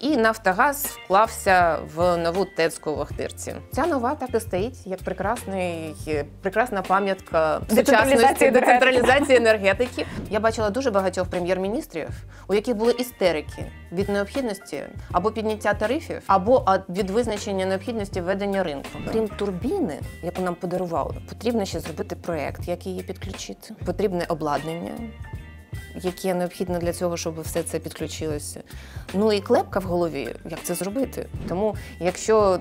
І Нафтогаз вклався в нову ТЕЦ в Охтирці. Ця нова так і стоїть, як прекрасна пам'ятка сучасності, децентралізації енергетики. Я бачила дуже багатьох прем'єр-міністрів, у яких були істерики від необхідності або підняття тарифів, або від визначення необхідності введення ринку. Крім турбіни, яку нам подарували, потрібно ще зробити проєкт, як її підключити. Потрібне обладнання, яке необхідно для цього, щоб все це підключилося. Ну і клепка в голові, як це зробити. Тому якщо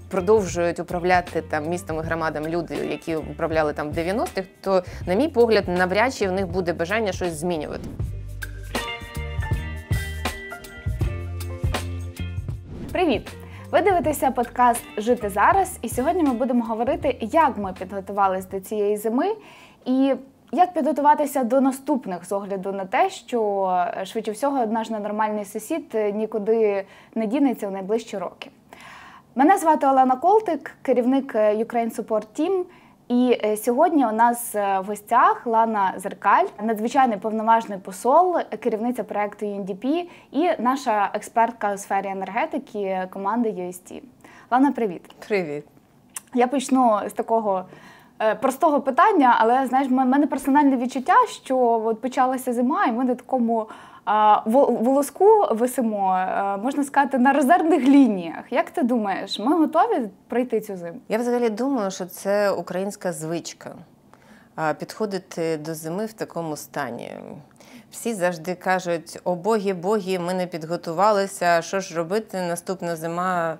продовжують управляти там містом і громадами люди, які управляли там в 90-х, то, на мій погляд, навряд чи в них буде бажання щось змінювати. Привіт! Ви дивитеся подкаст «Жити зараз», і сьогодні ми будемо говорити, як ми підготувалися до цієї зими і як підготуватися до наступних з огляду на те, що, швидше всього, наш ненормальний сусід нікуди не дінеться в найближчі роки. Мене звати Олена Колтик, керівник Ukraine Support Team, і сьогодні у нас в гостях Лана Зеркаль, надзвичайний повноважний посол, керівниця проєкту UNDP і наша експертка у сфері енергетики команди UST. Лана, привіт. Привіт. Я почну з такого простого питання, але, знаєш, в мене персональне відчуття, що от почалася зима, і ми на такому волоску висимо, можна сказати, на резервних лініях. Як ти думаєш, ми готові пройти цю зиму? Я взагалі думаю, що це українська звичка – підходити до зими в такому стані. Всі завжди кажуть: «О, боги, ми не підготувалися, що ж робити, наступна зима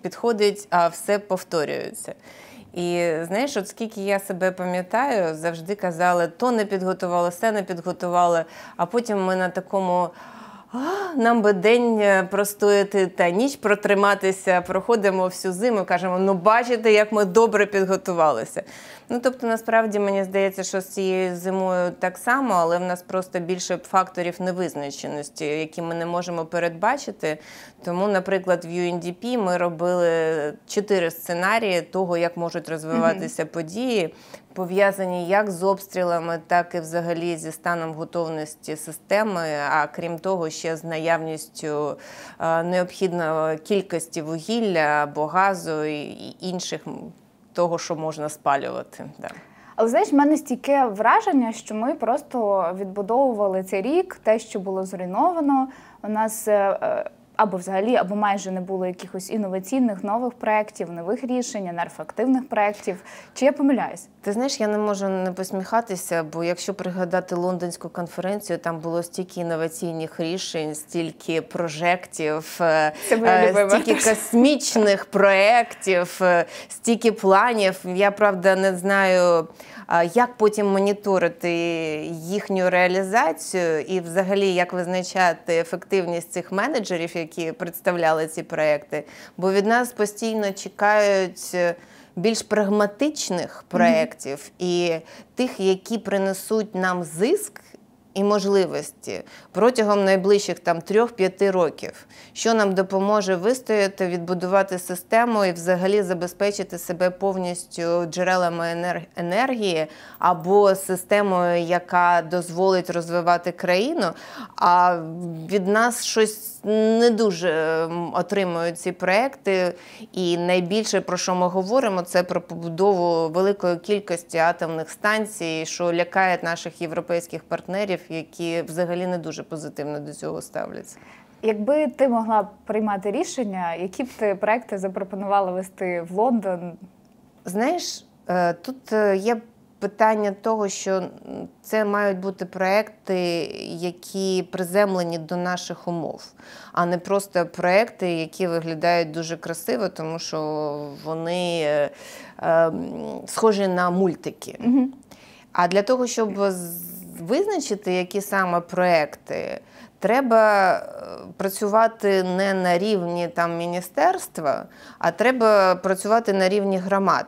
підходить, а все повторюється». І знаєш, от скільки я себе пам'ятаю, завжди казали, то не підготували, все не підготували, а потім ми на такому, нам би день простояти та ніч протриматися, проходимо всю зиму і кажемо, ну бачите, як ми добре підготувалися. Ну, тобто, насправді, мені здається, що з цією зимою так само, але в нас просто більше факторів невизначеності, які ми не можемо передбачити. Тому, наприклад, в UNDP ми робили 4 сценарії того, як можуть розвиватися події, пов'язані як з обстрілами, так і взагалі зі станом готовності системи, а крім того, ще з наявністю необхідної кількості вугілля або газу і інших того, що можна спалювати. Да. Але, знаєш, в мене стійке враження, що ми просто відбудовували цей рік, те, що було зруйновано. У нас або взагалі, або майже не було якихось інноваційних нових проєктів, нових рішень, енергоефективних проєктів. Чи я помиляюсь? Ти знаєш, я не можу не посміхатися, бо якщо пригадати лондонську конференцію, там було стільки інноваційних рішень, стільки прожектів, стільки космічних проєктів, стільки планів. Я, правда, не знаю, як потім моніторити їхню реалізацію і взагалі як визначати ефективність цих менеджерів, які представляли ці проєкти. Бо від нас постійно чекають більш прагматичних проєктів і тих, які принесуть нам зиск і можливості протягом найближчих 3-5 років, що нам допоможе вистояти, відбудувати систему і взагалі забезпечити себе повністю джерелами енергії або системою, яка дозволить розвивати країну, а від нас щось не дуже отримують ці проекти. І найбільше, про що ми говоримо, це про побудову великої кількості атомних станцій, що лякає наших європейських партнерів, які взагалі не дуже позитивно до цього ставляться. Якби ти могла приймати рішення, які б ти проекти запропонувала вести в Лондон? Знаєш, тут є питання того, що це мають бути проекти, які приземлені до наших умов, а не просто проекти, які виглядають дуже красиво, тому що вони схожі на мультики. А для того, щоб визначити, які саме проекти, треба працювати не на рівні міністерства, а треба працювати на рівні громад.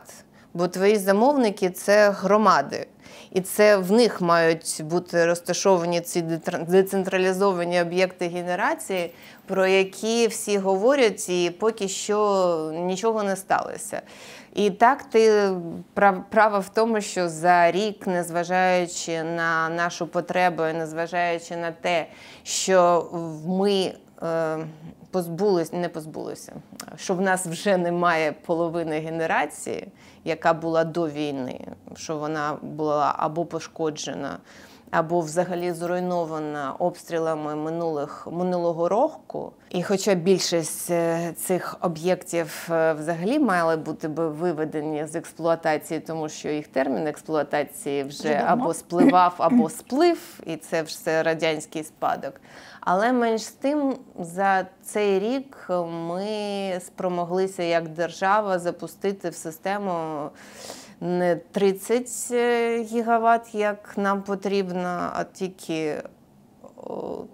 Бо твої замовники – це громади. І це в них мають бути розташовані ці децентралізовані об'єкти генерації, про які всі говорять, і поки що нічого не сталося. І так, ти права в тому, що за рік, незважаючи на нашу потребу, незважаючи на те, що ми не позбулися, що в нас вже немає половини генерації, яка була до війни, що вона була або пошкоджена, або взагалі зруйнована обстрілами минулого року. І хоча більшість цих об'єктів взагалі мали бути виведені з експлуатації, тому що їх термін експлуатації вже або спливав, або сплив, і це все радянський спадок. Але менш з тим, за цей рік ми спромоглися як держава запустити в систему не 30 гігават, як нам потрібно, а тільки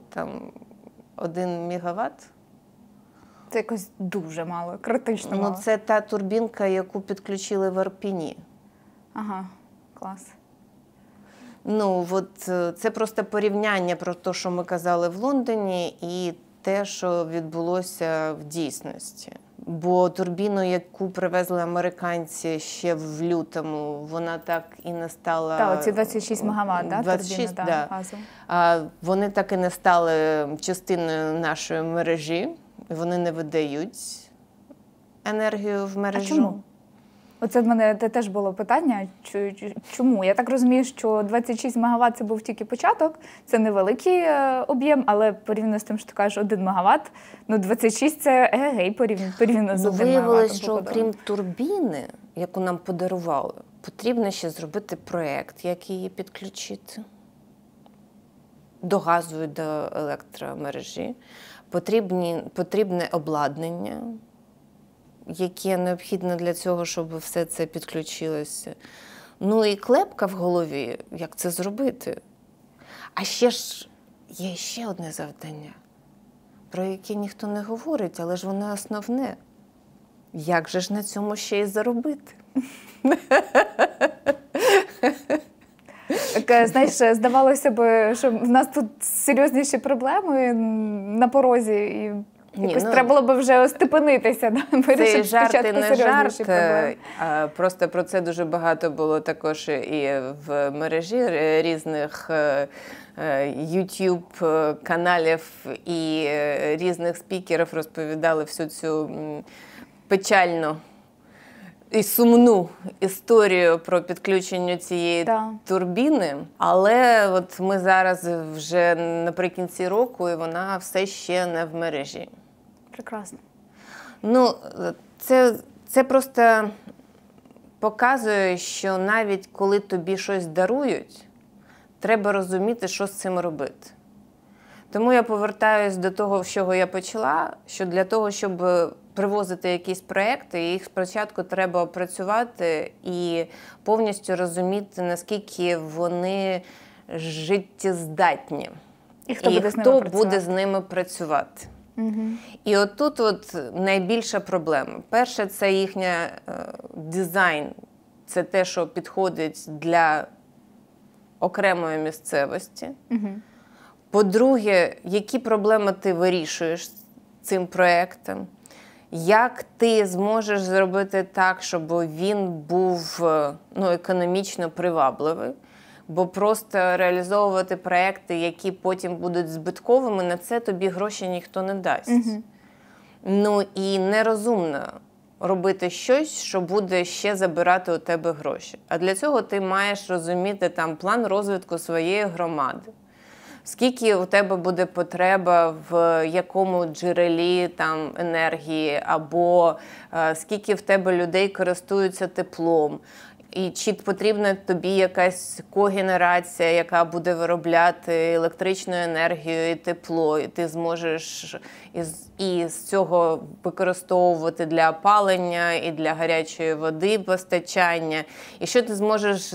там 1 мегаватт. Це якось дуже мало, критично мало. Це та турбінка, яку підключили в Ірпені. Ага, клас. Це просто порівняння про те, що ми казали в Лондоні, і те, що відбулося в дійсності. Бо турбіну, яку привезли американці ще в лютому, вона так і не стала... Так, оці 26 МВт, да, 26, турбіни, газу. Вони так і не стали частиною нашої мережі, вони не видають енергію в мережу. А чому? Оце в мене теж було питання, чому? Я так розумію, що 26 МВт – це був тільки початок, це невеликий об'єм, але порівняно з тим, що ти кажеш 1 МВт, 26 – це егегей порівняно з 1 МВт. Виявилось, що окрім турбіни, яку нам подарували, потрібно ще зробити проєкт, як її підключити до газу і до електромережі. Потрібне обладнання, яке необхідно для цього, щоб все це підключилося. І клепка в голові, як це зробити. А ще ж є ще одне завдання, про яке ніхто не говорить, але ж воно основне. Як же ж на цьому ще й заробити? Знаєш, здавалося б, що в нас тут серйозніші проблеми на порозі, і якось треба було б вже остепенитися. Це жарт і не жарт, просто про це дуже багато було також і в мережі різних YouTube-каналів і різних спікерів розповідали всю цю печальну і сумну історію про підключення цієї турбіни. Але от ми зараз вже наприкінці року, і вона все ще не в мережі. Прекрасно. Це просто показує, що навіть коли тобі щось дарують, треба розуміти, що з цим робити. Тому я повертаюсь до того, з чого я почала, що для того, щоб привозити якісь проекти, їх спочатку треба опрацювати і повністю розуміти, наскільки вони життєздатні. І хто буде з ними працювати. Угу. І отут найбільша проблема. Перше, це їхня дизайн. Це те, що підходить для окремої місцевості. Угу. По-друге, які проблеми ти вирішуєш цим проєктом? Як ти зможеш зробити так, щоб він був економічно привабливий? Бо просто реалізовувати проекти, які потім будуть збитковими, на це тобі гроші ніхто не дасть. І нерозумно робити щось, що буде ще забирати у тебе гроші. А для цього ти маєш розуміти план розвитку своєї громади. Скільки у тебе буде потреба в якому джерелі енергії, або скільки в тебе людей користуються теплом. І чи потрібна тобі якась когенерація, яка буде виробляти електричну енергію і тепло, і ти зможеш з цього використовувати для опалення і для гарячої води постачання, і що ти зможеш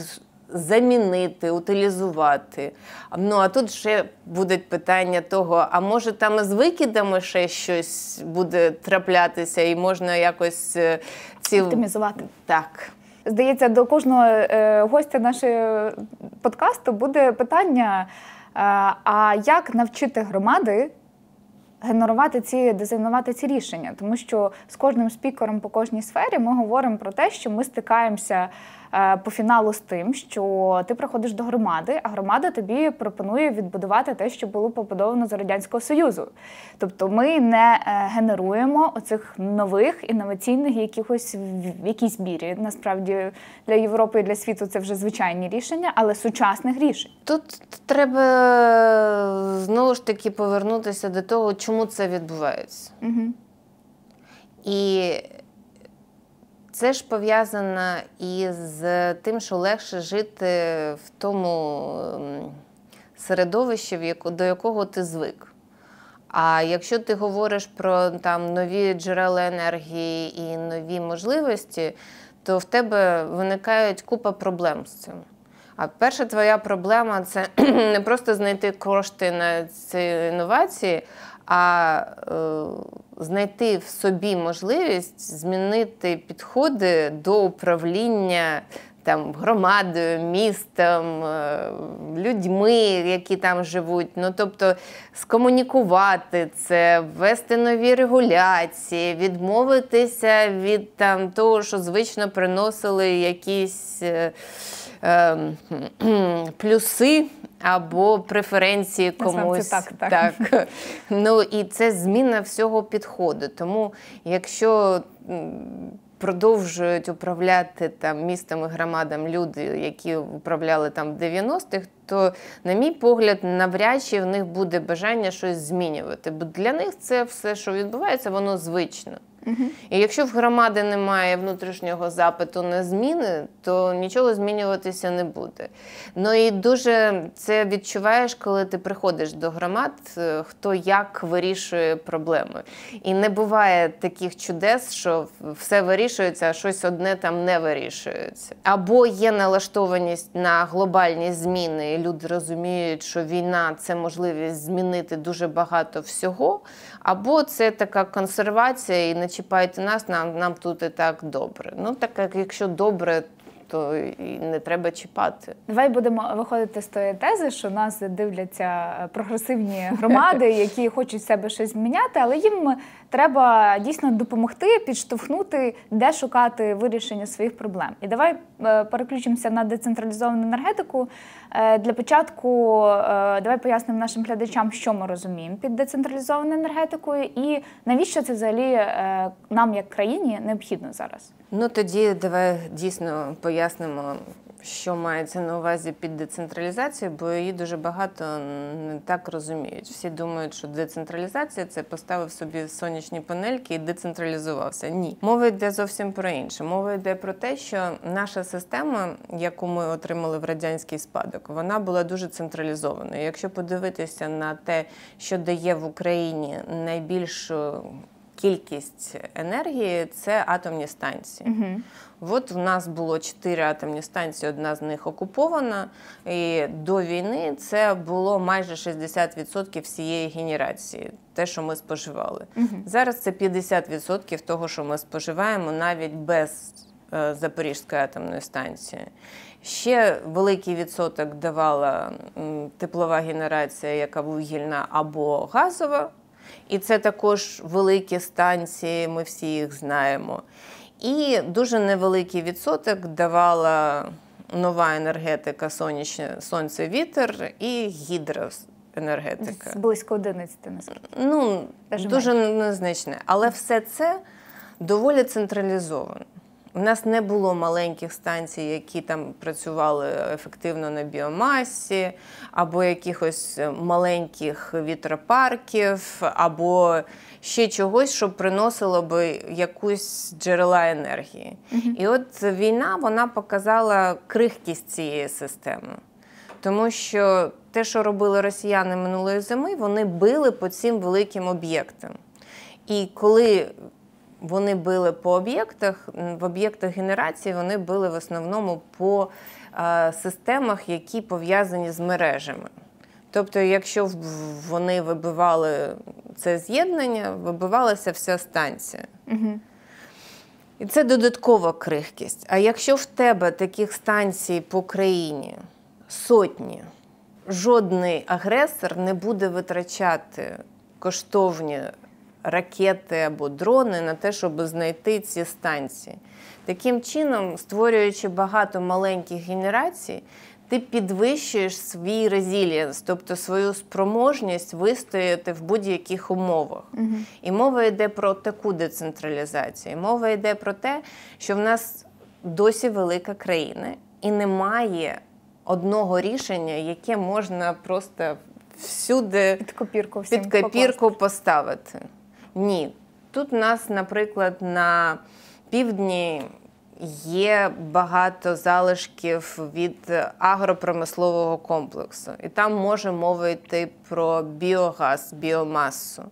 замінити, утилізувати. А тут ще буде питання того, а може там із викидами ще щось буде траплятися і можна якось оптимізувати. Так. Здається, до кожного гостя нашого подкасту буде питання, а як навчити громади дизайнувати ці рішення? Тому що з кожним спікером по кожній сфері ми говоримо про те, що ми стикаємося по фіналу з тим, що ти приходиш до громади, а громада тобі пропонує відбудувати те, що було побудовано за Радянського Союзу. Тобто ми не генеруємо оцих нових інноваційних якихось в якійсь мірі. Насправді для Європи і для світу це вже звичайні рішення, але сучасних рішень. Тут треба знову ж таки повернутися до того, чому це відбувається. І це ж пов'язано із тим, що легше жити в тому середовищі, до якого ти звик. А якщо ти говориш про нові джерела енергії і нові можливості, то в тебе виникають купа проблем з цим. А перша твоя проблема – це не просто знайти кошти на ці інновації, а знайти в собі можливість змінити підходи до управління громадою, містом, людьми, які там живуть. Тобто скомунікувати це, ввести нові регуляції, відмовитися від того, що звично приносили якісь плюси або преференції комусь. Так. І це зміна всього підходу. Тому якщо продовжують управляти містом і громадам люди, які управляли в 90-х, то, на мій погляд, навряд чи в них буде бажання щось змінювати. Бо для них це все, що відбувається, воно звично. І якщо в громади немає внутрішнього запиту на зміни, то нічого змінюватися не буде. І дуже це відчуваєш, коли ти приходиш до громад, хто як вирішує проблеми. І не буває таких чудес, що все вирішується, а щось одне не вирішується. Або є налаштованість на глобальні зміни, і люди розуміють, що війна – це можливість змінити дуже багато всього, або це така консервація, і не чіпайте нас, нам тут і так добре. Так якщо добре, то і не треба чіпати. Давай будемо виходити з тої тези, що нас дивляться прогресивні громади, які хочуть в себе щось зміняти, але їм треба дійсно допомогти, підштовхнути, де шукати вирішення своїх проблем. І давай переключимося на децентралізовану енергетику. Для початку давай пояснимо нашим глядачам, що ми розуміємо під децентралізованою енергетикою і навіщо це взагалі нам, як країні, необхідно зараз. Тоді давай дійсно пояснимо, що мається на увазі під децентралізацією, бо її дуже багато не так розуміють. Всі думають, що децентралізація – це поставив собі сонячні панельки і децентралізувався. Ні. Мова йде зовсім про інше. Мова йде про те, що наша система, яку ми отримали в радянський спадок, вона була дуже централізованою. Якщо подивитися на те, що дає в Україні найбільшу кількість енергії – це атомні станції. От в нас було 4 атомні станції, одна з них окупована, і до війни це було майже 60% всієї генерації, те, що ми споживали. Зараз це 50% того, що ми споживаємо, навіть без Запорізької атомної станції. Ще великий відсоток давала теплова генерація, яка вугільна або газова. І це також великі станції, ми всі їх знаємо. І дуже невеликий відсоток давала нова енергетика, сонце, вітер і гідроенергетика. Близько 11, насправді. Дуже незначне. Але все це доволі централізовано. У нас не було маленьких станцій, які працювали ефективно на біомасі, або якихось маленьких вітропарків, або ще чогось, що приносило би якусь джерела енергії. І от війна, вона показала крихкість цієї системи. Тому що те, що робили росіяни минулої зими, вони били по цим великим об'єктам. І коли вони били по об'єктах, в об'єктах генерації вони били в основному по системах, які пов'язані з мережами. Тобто, якщо вони вибивали це з'єднання, вибивалася вся станція. І це додаткова крихкість. А якщо в тебе таких станцій по країні сотні, жодний агресор не буде витрачати коштовні ракети або дрони на те, щоб знайти ці станції. Таким чином, створюючи багато маленьких генерацій, ти підвищуєш свій резилієнс, тобто свою спроможність вистояти в будь-яких умовах. І мова йде про таку децентралізацію. Мова йде про те, що в нас досі велика країна і немає одного рішення, яке можна просто всюди під копірку поставити. Ні. Тут у нас, наприклад, на півдні є багато залишків від агропромислового комплексу. І там може мова йти про біогаз, біомасу.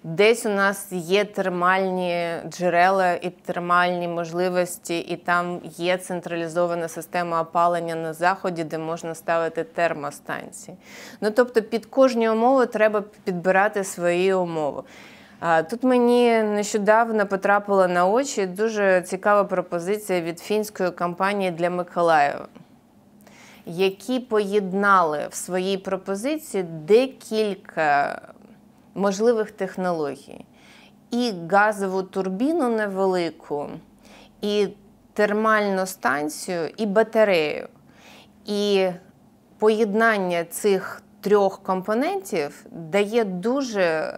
Десь у нас є термальні джерела і термальні можливості, і там є централізована система опалення на заході, де можна ставити термостанції. Ну, тобто під кожну умову треба підбирати свої умови. Тут мені нещодавно потрапила на очі дуже цікава пропозиція від фінської компанії для Миколаєва, які поєднали в своїй пропозиції декілька можливих технологій. І газову турбіну невелику, і термальну станцію, і батарею. І поєднання цих трьох компонентів дає дуже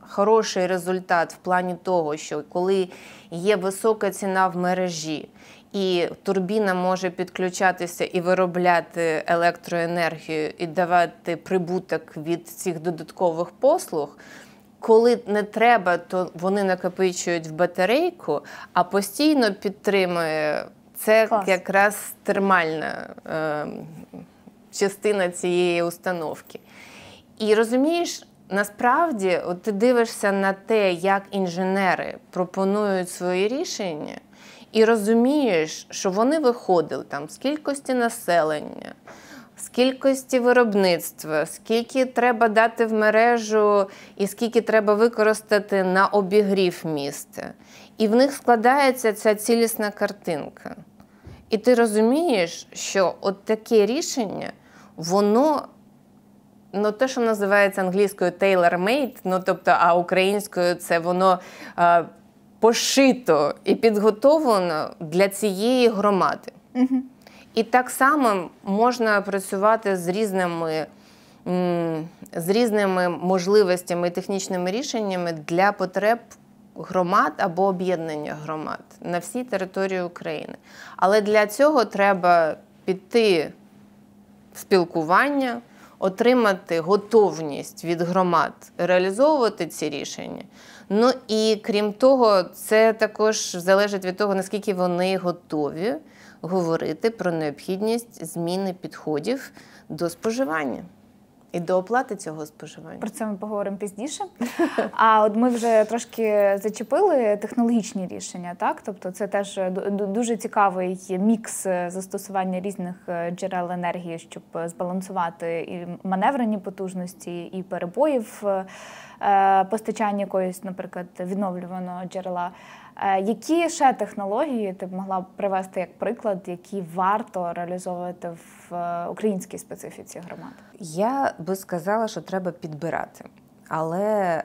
хороший результат в плані того, що коли є висока ціна в мережі, і турбіна може підключатися і виробляти електроенергію, і давати прибуток від цих додаткових послуг, коли не треба, то вони накопичують в батарейку, а постійно підтримує. Це якраз термальна частина цієї установки. І розумієш, насправді, от ти дивишся на те, як інженери пропонують свої рішення, і розумієш, що вони виходили там з кількості населення, з кількості виробництва, скільки треба дати в мережу і скільки треба використати на обігрів міста. І в них складається ця цілісна картинка. І ти розумієш, що от таке рішення, воно, ну, те, що називається англійською tailor-made, ну, тобто, а українською це воно пошито і підготовлено для цієї громади. І так само можна працювати з різними можливостями і технічними рішеннями для потреб громад або об'єднання громад на всій території України. Але для цього треба піти в спілкування, отримати готовність від громад реалізовувати ці рішення. Ну і крім того, це також залежить від того, наскільки вони готові говорити про необхідність зміни підходів до споживання і до оплати цього споживання. Про це ми поговоримо пізніше. А от ми вже трошки зачепили технологічні рішення, так? Тобто це теж дуже цікавий мікс застосування різних джерел енергії, щоб збалансувати і маневрені потужності, і перебоїв постачання якоїсь, наприклад, відновлюваного джерела. Які ще технології ти б могла привести як приклад, які варто реалізовувати в українській специфіці громад? Я би сказала, що треба підбирати. Але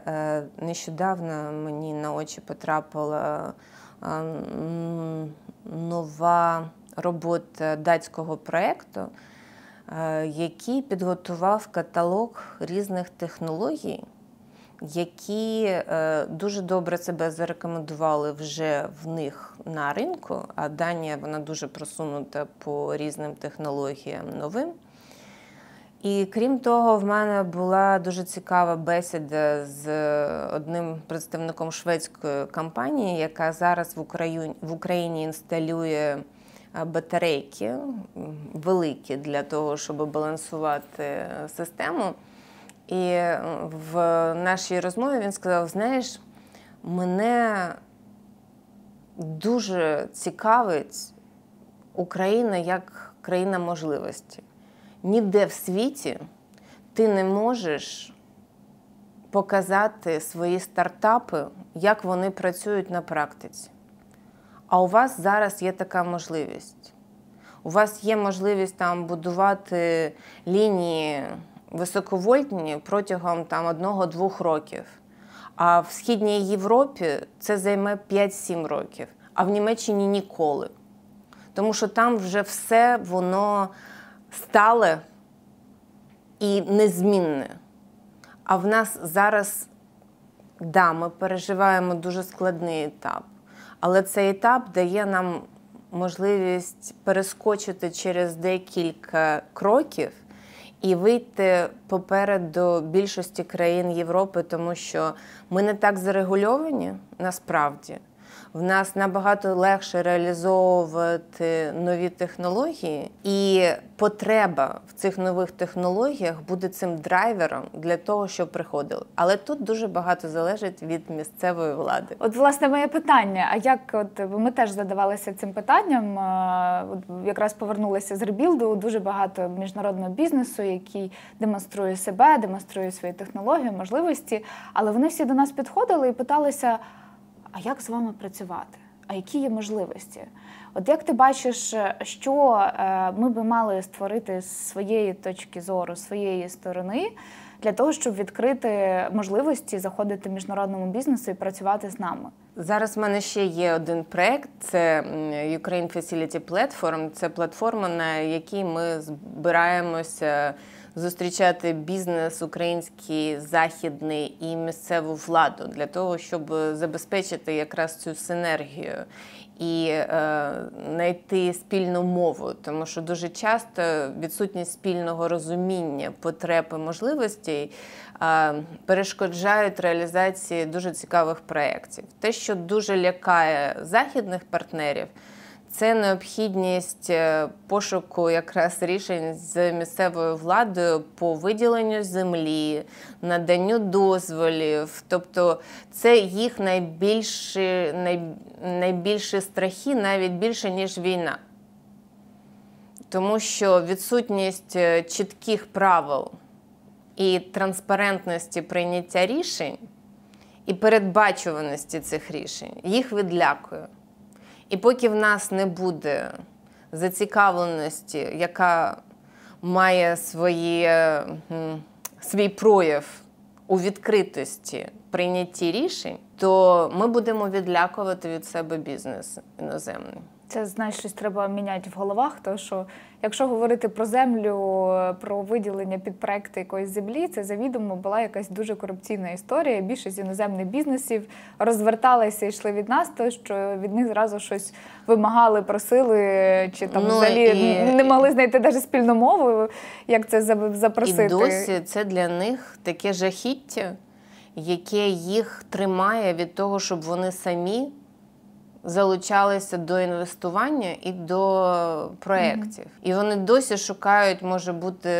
нещодавно мені на очі потрапила нова робота датського проєкту, який підготував каталог різних технологій, які дуже добре себе зарекомендували вже в них на ринку, а Данія, вона дуже просунута по різним технологіям новим. І крім того, в мене була дуже цікава бесіда з одним представником шведської компанії, яка зараз в Україні інсталює батарейки великі для того, щоб балансувати систему. І в нашій розмові він сказав: знаєш, мене дуже цікавить Україна як країна можливості. Ніде в світі ти не можеш показати свої стартапи, як вони працюють на практиці. А у вас зараз є така можливість. У вас є можливість там будувати лінії високовольтні протягом 1-2 років. А в Східній Європі це займе 5-7 років, а в Німеччині ніколи. Тому що там вже все воно стале і незмінне. А в нас зараз, да, ми переживаємо дуже складний етап, але цей етап дає нам можливість перескочити через декілька кроків і вийти попереду більшості країн Європи, тому що ми не так зарегульовані, насправді. В нас набагато легше реалізовувати нові технології, і потреба в цих нових технологіях буде цим драйвером для того, щоб приходили. Але тут дуже багато залежить від місцевої влади. От, власне, моє питання, а як, ми теж задавалися цим питанням, якраз повернулися з ребілду, дуже багато міжнародного бізнесу, який демонструє себе, демонструє свої технології, можливості, але вони всі до нас підходили і питалися, а як з вами працювати? А які є можливості? От як ти бачиш, що ми би мали створити з своєї точки зору, з своєї сторони, для того, щоб відкрити можливості заходити в міжнародному бізнесу і працювати з нами? Зараз в мене ще є один проєкт, це Ukraine Facility Platform. Це платформа, на якій ми збираємося зустрічати бізнес український, західний і місцеву владу для того, щоб забезпечити якраз цю синергію і знайти спільну мову. Тому що дуже часто відсутність спільного розуміння потреб і можливостей перешкоджають реалізації дуже цікавих проєктів. Те, що дуже лякає західних партнерів, це необхідність пошуку якраз рішень з місцевою владою по виділенню землі, наданню дозволів. Тобто це їх найбільші страхи, навіть більше, ніж війна. Тому що відсутність чітких правил і транспарентності прийняття рішень і передбачуваності цих рішень їх відлякує. І поки в нас не буде зацікавленості, яка має свій прояв у відкритості прийнятті рішень, то ми будемо відлякувати від себе бізнес іноземний. Це, знаєш, щось треба міняти в головах, тому що якщо говорити про землю, про виділення під проекти якоїсь землі, це завідомо була якась дуже корупційна історія. Більшість іноземних бізнесів розверталися і йшли від нас, то що від них зразу щось вимагали, просили, чи там взагалі не могли знайти навіть спільну мову, як це запросити. І досі це для них таке жахіття, яке їх тримає від того, щоб вони самі залучалися до інвестування і до проєктів. І вони досі шукають, може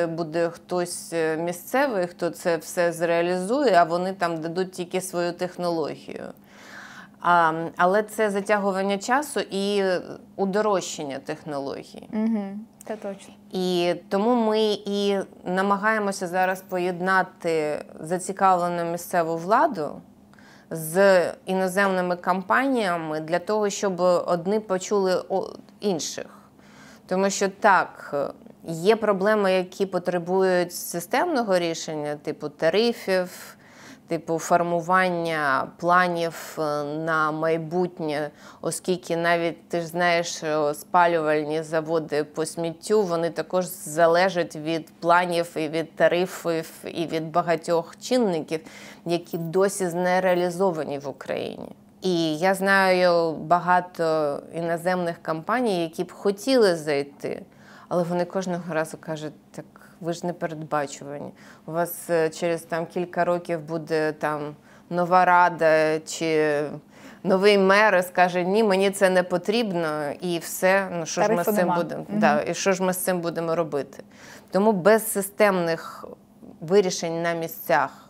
буде хтось місцевий, хто це все зреалізує, а вони там дадуть тільки свою технологію. Але це затягування часу і удорожчання технологій. Це точно. І тому ми і намагаємося зараз поєднати зацікавлену місцеву владу з іноземними компаніями для того, щоб одні почули інших. Тому що так, є проблеми, які потребують системного рішення, типу тарифів, типу формування планів на майбутнє, оскільки навіть, ти ж знаєш, що спалювальні заводи по сміттю, вони також залежать від планів і від тарифів, і від багатьох чинників, які досі не реалізовані в Україні. І я знаю багато іноземних компаній, які б хотіли зайти, але вони кожного разу кажуть, так, ви ж не передбачувані. У вас через кілька років буде нова рада чи новий мер і скаже, ні, мені це не потрібно, і все, що ж ми з цим будемо? І що ж ми з цим будемо робити? Тому без системних вирішень на місцях,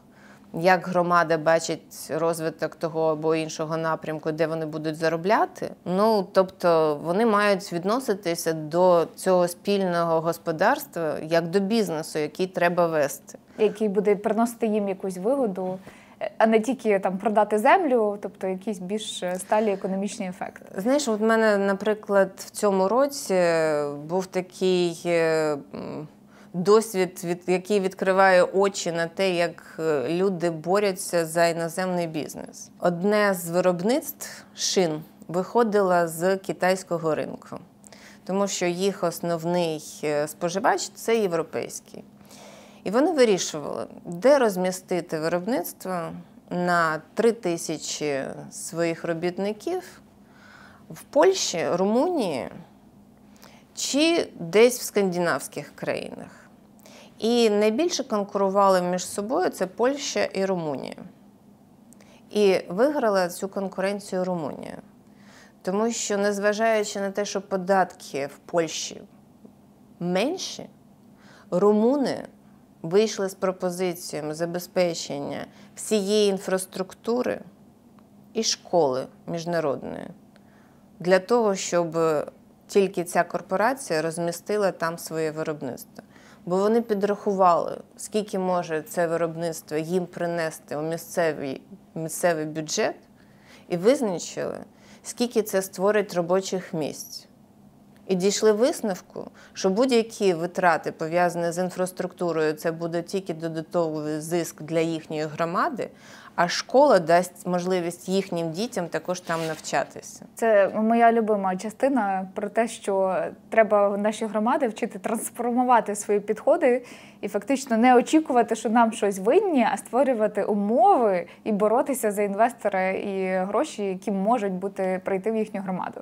як громада бачить розвиток того або іншого напрямку, де вони будуть заробляти, тобто вони мають відноситися до цього спільного господарства як до бізнесу, який треба вести. Який буде приносити їм якусь вигоду, а не тільки продати землю, тобто якийсь більш сталі економічний ефект. Знаєш, от в мене, наприклад, в цьому році був такий досвід, який відкриває очі на те, як люди борються за іноземний бізнес. Одне з виробництв шин виходило з китайського ринку, тому що їх основний споживач – це європейський. І вони вирішували, де розмістити виробництво на 3000 своїх робітників в Польщі, Румунії чи десь в скандинавських країнах. І найбільше конкурували між собою це Польща і Румунія. І виграла цю конкуренцію Румунія. Тому що, незважаючи на те, що податки в Польщі менші, румуни вийшли з пропозиціями забезпечення всієї інфраструктури і школи міжнародної для того, щоб тільки ця корпорація розмістила там своє виробництво. Бо вони підрахували, скільки може це виробництво їм принести у місцевий бюджет, і визначили, скільки це створить робочих місць. І дійшли висновку, що будь-які витрати, пов'язані з інфраструктурою, це буде тільки додатковий зиск для їхньої громади, а школа дасть можливість їхнім дітям також там навчатися. Це моя любима частина про те, що треба наші громади вчити трансформувати свої підходи і фактично не очікувати, що нам щось винні, а створювати умови і боротися за інвестора і гроші, які можуть прийти в їхню громаду.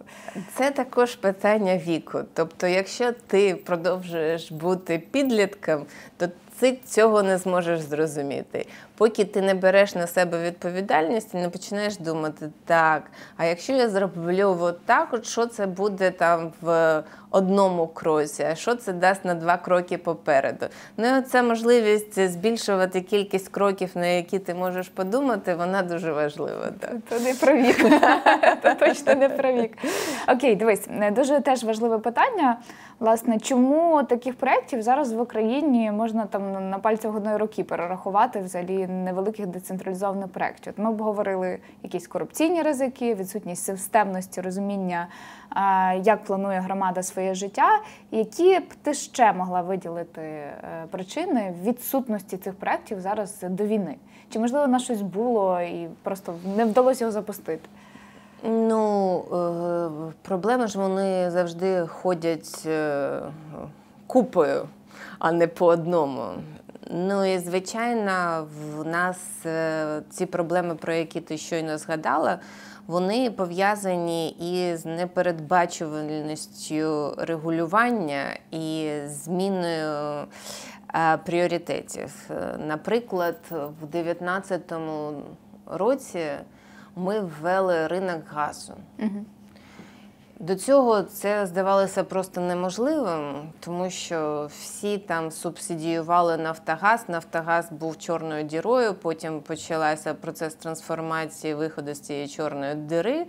Це також питання віку. Тобто, якщо ти продовжуєш бути підлітком, то ти цього не зможеш зрозуміти. Поки ти не береш на себе відповідальність і не починаєш думати, так, а якщо я зроблю отак, що це буде там в одному кроці, а що це дасть на 2 кроки попереду. Ну, це можливість збільшувати кількість кроків, на які ти можеш подумати, вона дуже важлива. Так. Це не про вік. Це точно не про вік. Окей, дивись, дуже теж важливе питання. Власне, чому таких проєктів зараз в Україні можна там на пальцях одної руки перерахувати взагалі невеликих децентралізованих проєктів? Ми обговорили якісь корупційні ризики, відсутність системності, розуміння, як планує громада своє життя. Які б ти ще могла виділити причини відсутності цих проєктів зараз до війни? Чи, можливо, на щось було і просто не вдалося його запустити? Ну, проблеми ж вони завжди ходять купою, а не по одному. Ну і, звичайно, в нас ці проблеми, про які ти щойно згадала, вони пов'язані із непередбачуваністю регулювання і зміною пріоритетів. Наприклад, в 2019 році ми ввели ринок газу. До цього це здавалося просто неможливим, тому що всі там субсидіювали Нафтогаз, Нафтогаз був чорною дірою, потім почався процес трансформації, виходу з цієї чорної дири.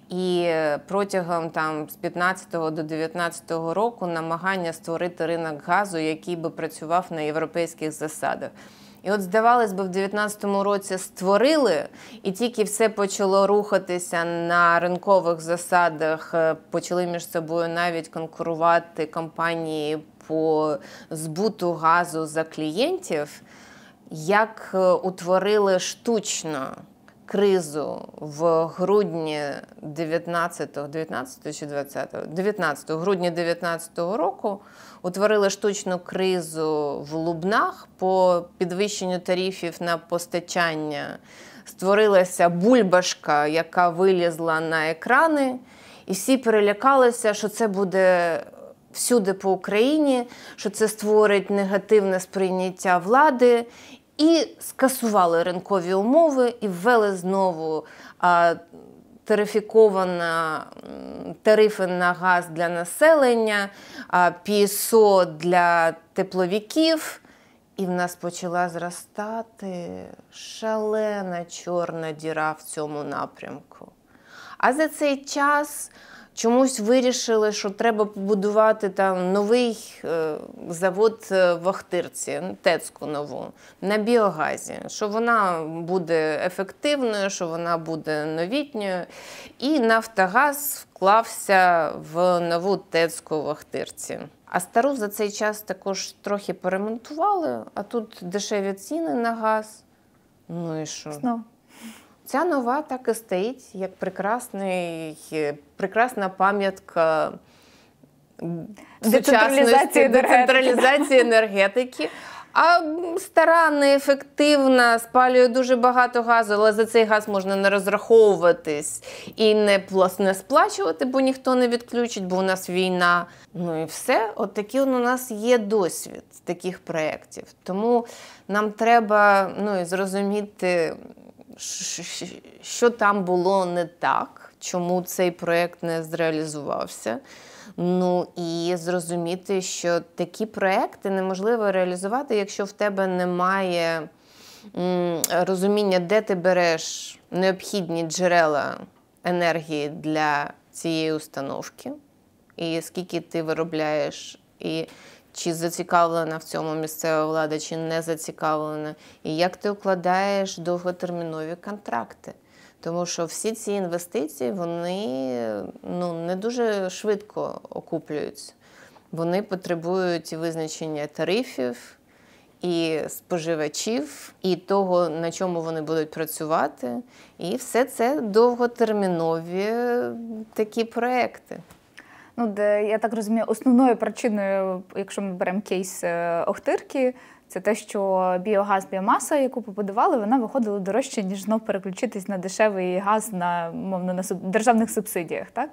І протягом там, з 2015 до 2019 року намагання створити ринок газу, який би працював на європейських засадах. І от, здавалось би, в 2019 році створили, і тільки все почало рухатися на ринкових засадах, почали між собою навіть конкурувати компанії по збуту газу за клієнтів, як утворили штучно кризу в грудні 19 року, утворили штучну кризу в Лубнах по підвищенню тарифів на постачання. Створилася бульбашка, яка вилізла на екрани, і всі перелякалися, що це буде всюди по Україні, що це створить негативне сприйняття влади, і скасували ринкові умови і ввели знову тарифи на газ для населення, ПІСО для тепловиків. І в нас почала зростати шалена чорна діра в цьому напрямку. А за цей час чомусь вирішили, що треба побудувати там новий завод в Охтирці, ТЕЦ-ку нову, на біогазі, що вона буде ефективною, що вона буде новітньою. І Нафтогаз вклався в нову ТЕЦ-ку в Охтирці. А стару за цей час також трохи поремонтували, а тут дешеві ціни на газ. Ну і що? Ця нова так і стоїть, як прекрасна пам'ятка децентралізації енергетики. А стара, неефективна, спалює дуже багато газу, але за цей газ можна не розраховуватись і не сплачувати, бо ніхто не відключить, бо у нас війна. Ну і все. От такий у нас є досвід таких проєктів. Тому нам треба і зрозуміти, що там було не так, чому цей проєкт не зреалізувався. Ну і зрозуміти, що такі проекти неможливо реалізувати, якщо в тебе немає розуміння, де ти береш необхідні джерела енергії для цієї установки, і скільки ти виробляєш, і чи зацікавлена в цьому місцева влада, чи не зацікавлена, і як ти укладаєш довготермінові контракти. Тому що всі ці інвестиції, вони не дуже швидко окуплюються. Вони потребують і визначення тарифів, і споживачів, і того, на чому вони будуть працювати. І все це довготермінові такі проекти. Я так розумію, основною причиною, якщо ми беремо кейс Охтирки, це те, що біогаз, біомаса, яку побудували, вона виходила дорожче, ніж знов переключитись на дешевий газ на державних субсидіях. Так?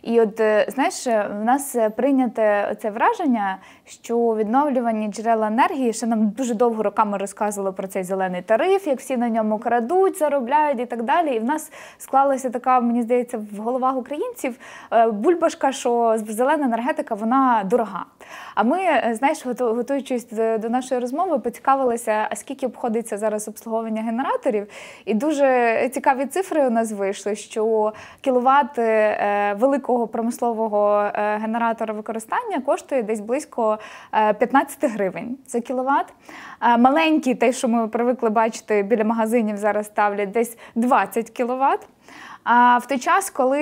І от, знаєш, в нас прийняте це враження, що відновлювані джерела енергії, ще нам дуже довго роками розказували про цей зелений тариф, як всі на ньому крадуть, заробляють і так далі. І в нас склалася така, мені здається, в головах українців бульбашка, що зелена енергетика, вона дорога. А ми, знаєш, готуючись до нашої розмови, поцікавилися, а скільки обходиться зараз обслуговування генераторів. І дуже цікаві цифри у нас вийшли, що кіловат великого промислового генератора використання коштує десь близько 15 гривень за кіловат. Маленький, той, що ми привикли бачити біля магазинів, зараз ставлять десь 20 кіловат. А в той час, коли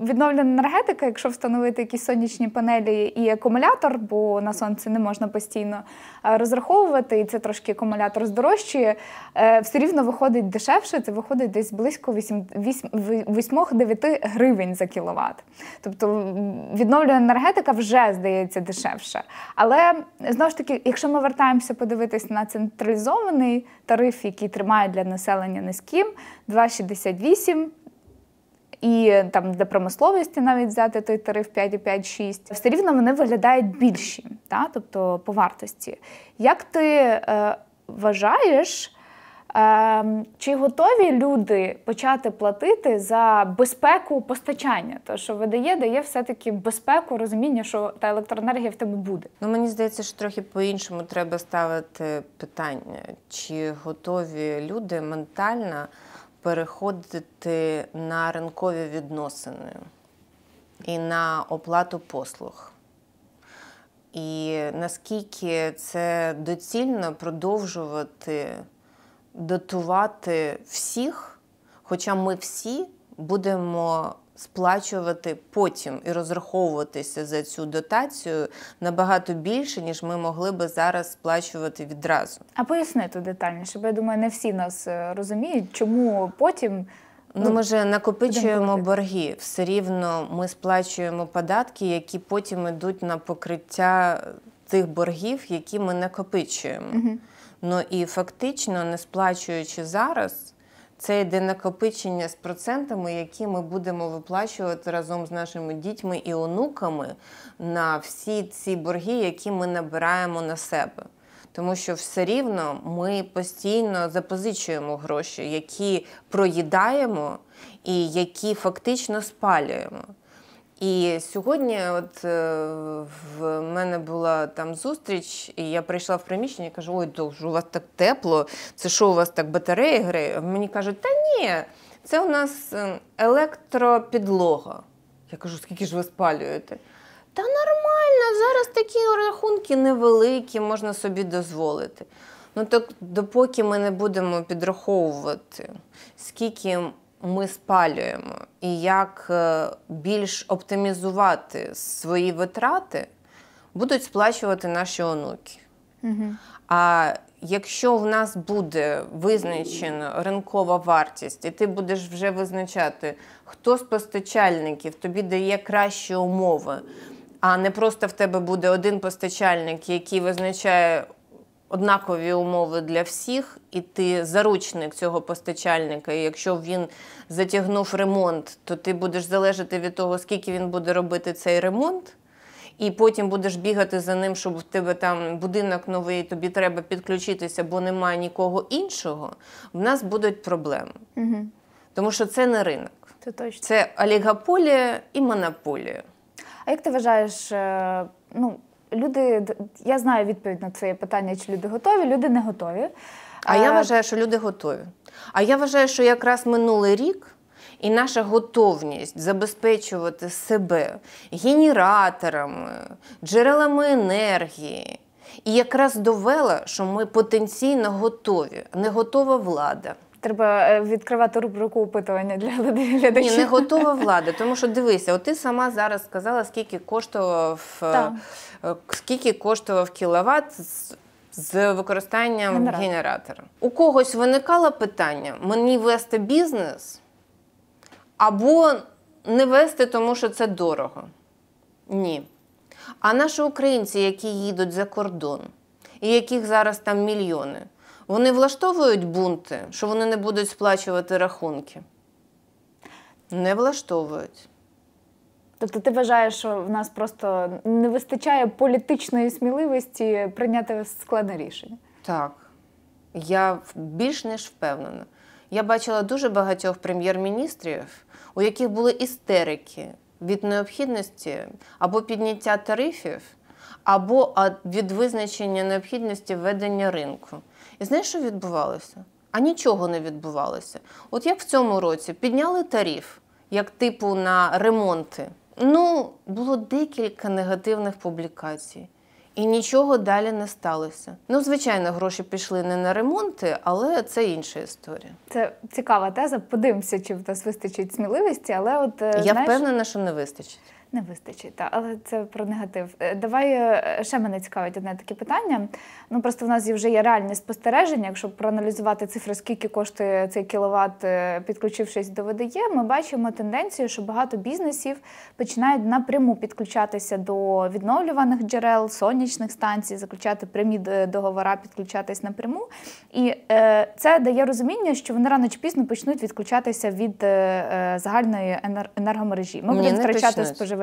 відновлена енергетика, якщо встановити якісь сонячні панелі і акумулятор, бо на сонце не можна постійно розраховувати, і це трошки акумулятор здорожчує, все рівно виходить дешевше, це виходить десь близько 8-9 гривень за кіловат. Тобто відновлена енергетика вже здається дешевше. Але, знову ж таки, якщо ми вертаємося подивитись на централізований тариф, який тримає для населення низьким, 2,68, і там для промисловості навіть взяти той тариф 5,5-6, все рівно вони виглядають більші, тобто по вартості. Як ти вважаєш, чи готові люди почати платити за безпеку постачання? Тому що ВДЕ дає все-таки безпеку, розуміння, що та електроенергія в тебе буде. Мені здається, що трохи по-іншому треба ставити питання. Чи готові люди ментально переходити на ринкові відносини і на оплату послуг? І наскільки це доцільно продовжувати дотувати всіх, хоча ми всі будемо сплачувати потім і розраховуватися за цю дотацію набагато більше, ніж ми могли би зараз сплачувати відразу. А поясни тут детальніше, бо я думаю, не всі нас розуміють, чому потім... Ми вже накопичуємо борги. Все рівно ми сплачуємо податки, які потім йдуть на покриття тих боргів, які ми накопичуємо. Ну і фактично, не сплачуючи зараз, це йде накопичення з процентами, які ми будемо виплачувати разом з нашими дітьми і онуками на всі ці борги, які ми набираємо на себе. Тому що все рівно ми постійно запозичуємо гроші, які проїдаємо і які фактично спалюємо. І сьогодні в мене була там зустріч, і я прийшла в приміщення і кажу: ой, Дож, у вас так тепло, це що, у вас так батареї греє? Мені кажуть: та ні, це у нас електропідлога. Я кажу, скільки ж ви спалюєте? Та нормально, зараз такі рахунки невеликі, можна собі дозволити. Ну так допоки ми не будемо підраховувати, скільки ми спалюємо і як більш оптимізувати свої витрати, будуть сплачувати наші онуки. А якщо в нас буде визначена ринкова вартість, і ти будеш вже визначати, хто з постачальників тобі дає кращі умови, а не просто в тебе буде один постачальник, який визначає однакові умови для всіх, і ти заручник цього постачальника, і якщо він затягнув ремонт, то ти будеш залежати від того, скільки він буде робити цей ремонт, і потім будеш бігати за ним, щоб в тебе там будинок новий, тобі треба підключитися, бо немає нікого іншого, в нас будуть проблеми. Тому що це не ринок. Це точно. Це олігополія і монополія. А як ти вважаєш, люди, я знаю відповідь на це питання, чи люди готові, люди не готові. А я вважаю, що люди готові. А я вважаю, що якраз минулий рік і наша готовність забезпечувати себе генераторами, джерелами енергії, і якраз довела, що ми потенційно готові, не готова влада. Треба відкривати рубрику опитування для глядачів. Ні, не готова влада, тому що дивися, от ти сама зараз сказала, скільки коштував кіловат з використанням генератора. У когось виникало питання, мені вести бізнес або не вести, тому що це дорого? Ні. А наші українці, які їдуть за кордон, і яких зараз там мільйони, вони влаштовують бунти, що вони не будуть сплачувати рахунки? Не влаштовують. Тобто ти вважаєш, що в нас просто не вистачає політичної сміливості прийняти складне рішення? Так. Я більш ніж впевнена. Я бачила дуже багатьох прем'єр-міністрів, у яких були істерики від необхідності або підняття тарифів, або від визначення необхідності введення ринку. І знаєш, що відбувалося? А нічого не відбувалося. От як в цьому році підняли тариф, як типу на ремонти. Було декілька негативних публікацій. І нічого далі не сталося. Звичайно, гроші пішли не на ремонти, але це інша історія. Це цікава теза. Подивимося, чи в нас вистачить сміливості, але от, я впевнена, що не вистачить. Не вистачить, так, але це про негатив. Давай, ще мене цікавить одне таке питання. Просто в нас вже є реальні спостереження, якщо проаналізувати цифри, скільки коштує цей кіловат, підключившись до ВДЕ, ми бачимо тенденцію, що багато бізнесів починають напряму підключатися до відновлюваних джерел, сонячних станцій, заключати прямі договори, підключатись напряму. І це дає розуміння, що вони рано чи пізно почнуть відключатися від загальної енергомережі. Ми будемо втрачати споживача.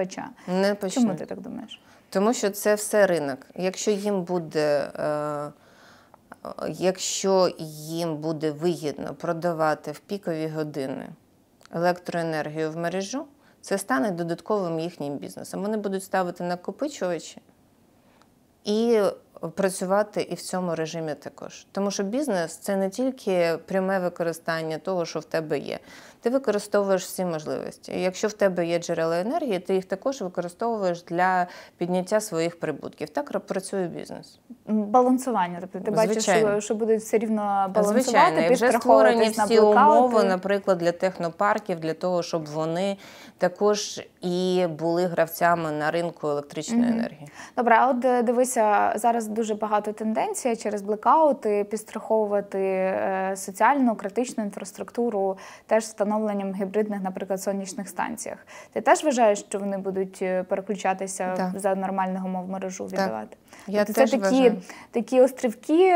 Не почнуть. Чому ти так думаєш? Тому що це все ринок. Якщо їм буде вигідно продавати в пікові години електроенергію в мережу, це стане додатковим їхнім бізнесом. Вони будуть ставити накопичувачі і працювати і в цьому режимі також. Тому що бізнес – це не тільки пряме використання того, що в тебе є. Ти використовуєш всі можливості. І якщо в тебе є джерела енергії, ти їх також використовуєш для підняття своїх прибутків. Так працює бізнес. Балансування. Тобто ти бачиш, що будуть все рівно балансувати, звичайно, і вже створені всі умови, наприклад, для технопарків, для того, щоб вони також і були гравцями на ринку електричної енергії. Добре, а от дивися, зараз дуже багато тенденцій через блекаути підстраховувати соціальну, критичну інфраструктуру, теж встановленням гібридних, наприклад, сонячних станціях. Ти теж вважаєш, що вони будуть переключатися за нормальних умов мережу віддавати? Я тобто теж це такі острівки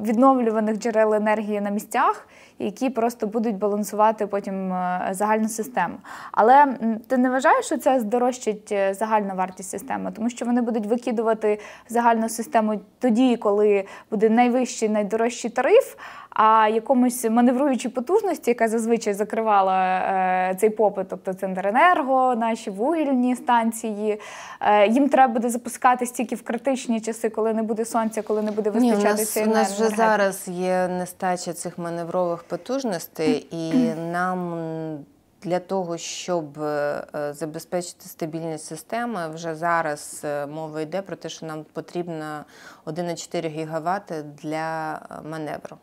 відновлюваних джерел енергії на місцях, які просто будуть балансувати потім загальну систему. Але ти не вважаєш, що це здорожчить загальну вартість системи? Тому що вони будуть викидувати загальну систему тоді, коли буде найвищий, найдорожчий тариф, а якомусь маневруючій потужності, яка зазвичай закривала цей попит, тобто Центренерго, наші вугільні станції, їм треба буде запускатись тільки в критичні часи, коли не буде сонця, коли не буде вистачатися енергії. У нас вже зараз є нестача цих маневрових потужностей, і нам для того, щоб забезпечити стабільність системи, вже зараз мова йде про те, що нам потрібно 1,4 ГВт для маневру.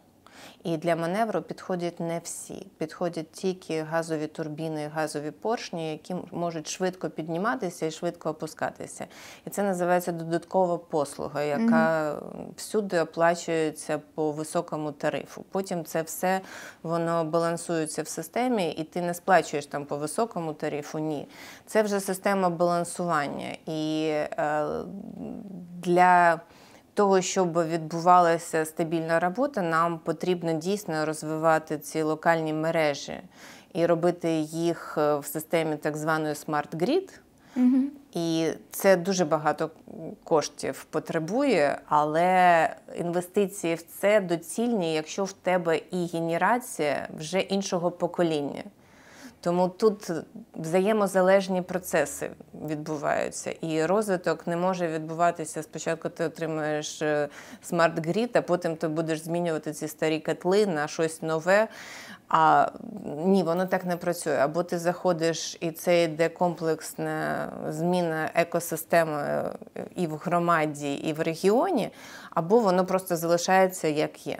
І для маневру підходять не всі. Підходять тільки газові турбіни, газові поршні, які можуть швидко підніматися і швидко опускатися. І це називається додаткова послуга, яка всюди оплачується по високому тарифу. Потім це все, воно балансується в системі, і ти не сплачуєш там по високому тарифу, ні. Це вже система балансування. І для того, щоб відбувалася стабільна робота, нам потрібно дійсно розвивати ці локальні мережі і робити їх в системі так званої Smart Grid. І це дуже багато коштів потребує, але інвестиції в це доцільні, якщо в тебе і генерація вже іншого покоління. Тому тут взаємозалежні процеси відбуваються. І розвиток не може відбуватися. Спочатку ти отримуєш смарт-грід, а потім ти будеш змінювати ці старі котли на щось нове. А ні, воно так не працює. Або ти заходиш, і це йде комплексна зміна екосистеми і в громаді, і в регіоні, або воно просто залишається як є.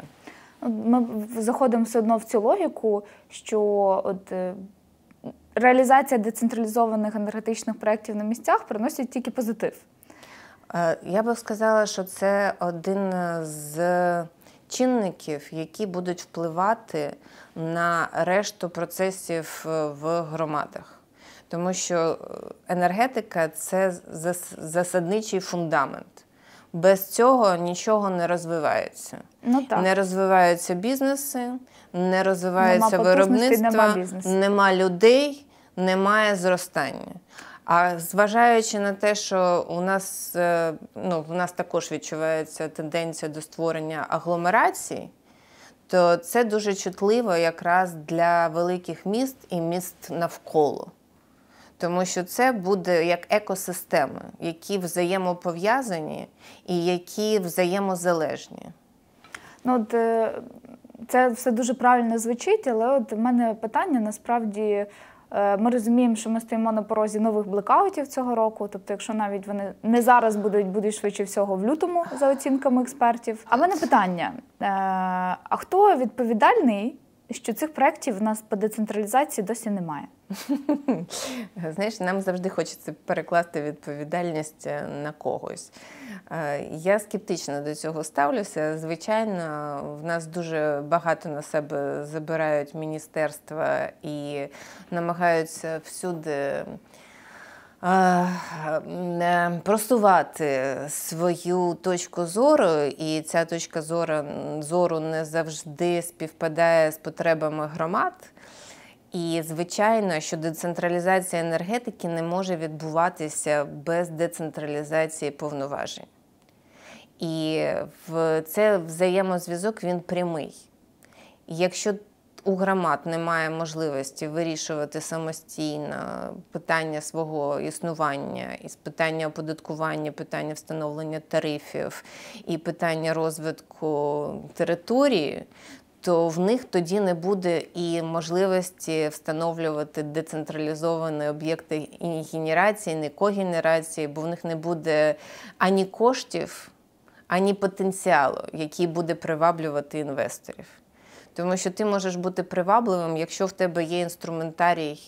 Ми заходимо все одно в цю логіку, що реалізація децентралізованих енергетичних проєктів на місцях приносить тільки позитив. Я би сказала, що це один з чинників, які будуть впливати на решту процесів в громадах. Тому що енергетика – це засадничий фундамент. Без цього нічого не розвивається. Не розвиваються бізнеси, не розвивається виробництво, нема людей, немає зростання. А зважаючи на те, що у нас також відчувається тенденція до створення агломерацій, то це дуже чутливо якраз для великих міст і міст навколо. Тому що це буде як екосистеми, які взаємопов'язані і які взаємозалежні. Це все дуже правильно звучить, але в мене питання, насправді, ми розуміємо, що ми стоїмо на порозі нових блекаутів цього року, тобто якщо навіть вони не зараз будуть швидше всього в лютому, за оцінками експертів. А в мене питання, а хто відповідальний, що цих проєктів в нас по децентралізації досі немає? Знаєш, нам завжди хочеться перекласти відповідальність на когось. Я скептично до цього ставлюся. Звичайно, в нас дуже багато на себе забирають міністерства і намагаються всюди просувати свою точку зору, і ця точка зору не завжди співпадає з потребами громад. І, звичайно, що децентралізація енергетики не може відбуватися без децентралізації повноважень. І це взаємозв'язок, він прямий. Якщо у громад немає можливості вирішувати самостійно питання свого існування, і питання оподаткування, питання встановлення тарифів і питання розвитку території, то в них тоді не буде і можливості встановлювати децентралізовані об'єкти і генерації, ні когенерації, бо в них не буде ані коштів, ані потенціалу, який буде приваблювати інвесторів. Тому що ти можеш бути привабливим, якщо в тебе є інструментарій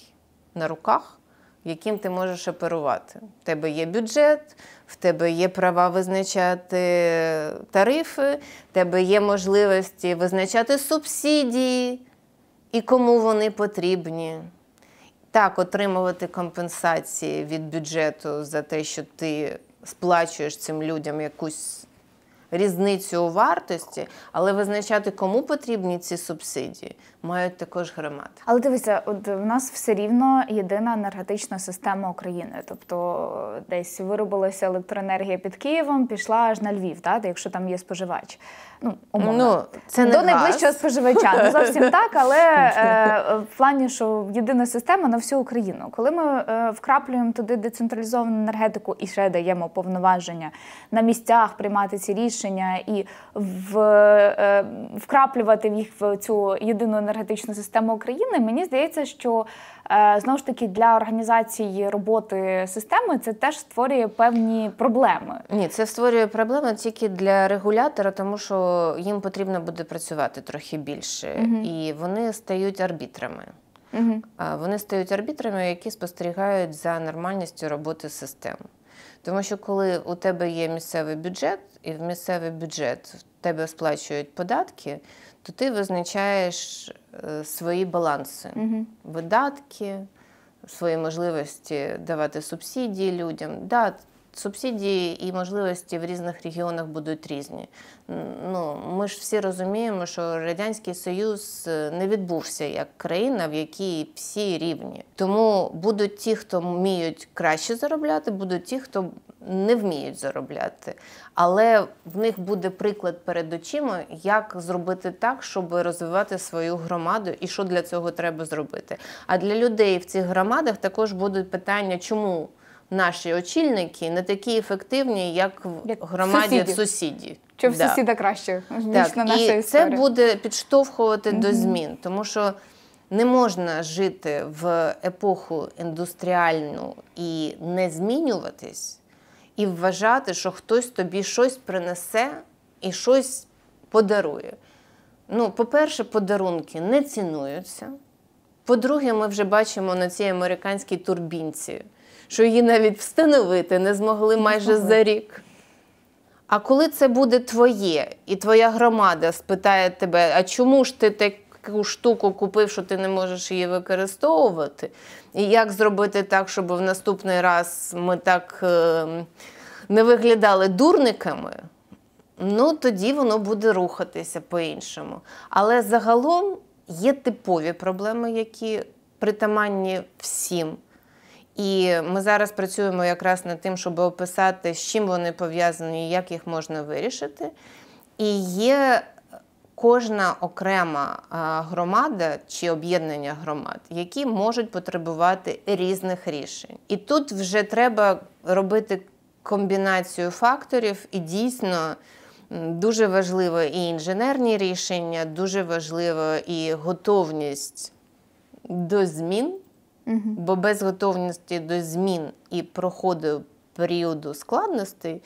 на руках, яким ти можеш оперувати. В тебе є бюджет, в тебе є права визначати тарифи, в тебе є можливості визначати субсидії і кому вони потрібні. Так, отримувати компенсації від бюджету за те, що ти сплачуєш цим людям якусь різницю у вартості, але визначати, кому потрібні ці субсидії, мають також громади. Але дивися, в нас все рівно єдина енергетична система України. Тобто десь виробилася електроенергія під Києвом, пішла аж на Львів, якщо там є споживач. Умовно. Це не до найближчого споживача. Не зовсім так, але в плані, що єдина система на всю Україну. Коли ми вкраплюємо туди децентралізовану енергетику і ще даємо повноваження на місцях приймати ці рішення, рішення і вкраплювати їх в цю єдину енергетичну систему України, мені здається, що знову ж таки для організації роботи системи це теж створює певні проблеми. Ні, це створює проблеми тільки для регулятора, тому що їм потрібно буде працювати трохи більше. І вони стають арбітрами. Вони стають арбітрами, які спостерігають за нормальністю роботи систем. Тому що коли у тебе є місцевий бюджет, і в місцевий бюджет в тебе сплачують податки, то ти визначаєш свої баланси, видатки, свої можливості давати субсидії людям. Да, субсидії і можливості в різних регіонах будуть різні. Ми ж всі розуміємо, що Радянський Союз не відбувся як країна, в якій всі рівні. Тому будуть ті, хто вміють краще заробляти, будуть ті, хто не вміють заробляти. Але в них буде приклад перед очима, як зробити так, щоб розвивати свою громаду і що для цього треба зробити. А для людей в цих громадах також будуть питання, чому наші очільники не такі ефективні, як в громаді в сусіді. Чи в сусіда краще, ніж на наша історія. І це буде підштовхувати до змін, тому що не можна жити в епоху індустріальну і не змінюватись, і вважати, що хтось тобі щось принесе і щось подарує. По-перше, подарунки не цінуються. По-друге, ми вже бачимо на цій американській турбінці, що її навіть встановити не змогли майже за рік. А коли це буде твоє, і твоя громада спитає тебе, а чому ж ти таку штуку купив, що ти не можеш її використовувати? І як зробити так, щоб в наступний раз ми так не виглядали дурниками? Тоді воно буде рухатися по-іншому. Але загалом є типові проблеми, які притаманні всім. І ми зараз працюємо якраз над тим, щоб описати, з чим вони пов'язані і як їх можна вирішити. І є кожна окрема громада чи об'єднання громад, які можуть потребувати різних рішень. І тут вже треба робити комбінацію факторів, і дійсно дуже важливо і інженерні рішення, дуже важливо і готовність до змін. Бо без готовності до змін і проходу періоду складностей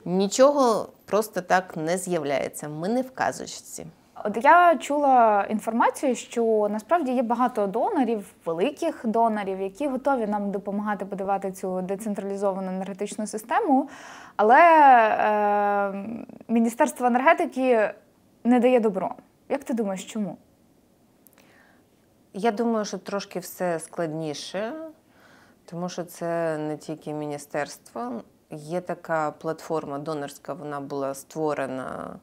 нічого просто так не з'являється. Ми не в казочці. От я чула інформацію, що насправді є багато донорів, великих донорів, які готові нам допомагати будувати цю децентралізовану енергетичну систему, але Міністерство енергетики не дає добро. Як ти думаєш, чому? Я думаю, що трошки все складніше, тому що це не тільки міністерство. Є така платформа донорська, вона була створена